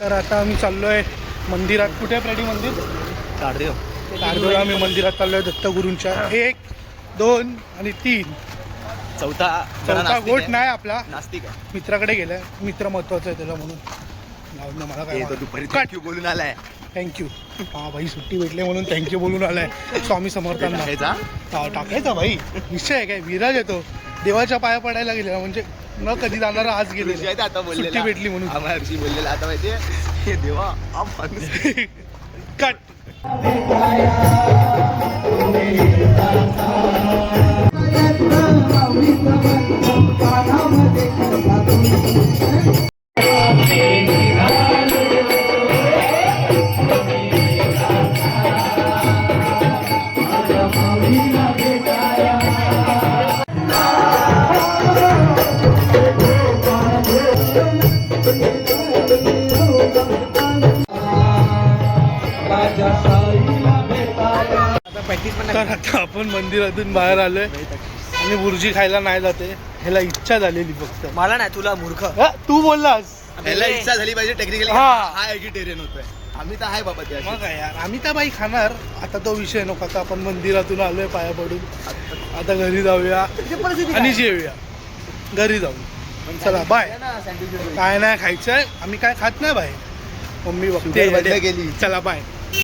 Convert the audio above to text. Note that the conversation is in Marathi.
तर आता आम्ही चाललोय मंदिरात. कुठे प्रेडी मंदिर? तारदेव. आम्ही मंदिरात चाललोय दत्तगुरूंच्या. 1, 2 आणि 3. चौथा गोट नाही आपला, नास्तिक आहे. मित्राकडे गेलाय. मित्र महत्वाचा आहे त्याला म्हणून लावलं. मला काय दुपारी थँक्यू बोलून आलाय. थँक्यू. हा भाई सुट्टी भेटली म्हणून थँक्यू बोलून आलाय स्वामी समर्थांना. टाकायचा भाई विषय आहे काय. विराज येतो देवाच्या पाया पडायला गेलेला म्हणजे न कधी जाणार आज गेले. आता सुट्टी भेटली म्हणून आम्हाला बोललेला. आता माहितीये हे देवा कट. तर आता आपण मंदिरातून बाहेर आलोय आणि बुर्जी खायला नाही जाते. ह्याला इच्छा झालेली फक्त. मला नाही, तुला मूर्ख. तू बोललास ह्याला इच्छा झाली पाहिजे. टेक्निकली हा व्हेजिटेरियन होतोय. आम्ही तर आहे बाबा त्या. मग काय यार, आम्ही तर बाई खाणार. आता तो विषय नको. आता आपण मंदिरातून आलोय पाया पडून. आता घरी जाऊया आणि जेऊया. घरी जाऊ. चला बाय. काय नाही खायचंय. आम्ही काय खात नाही बाई. मम्मी बघते. गेली. चला बाय.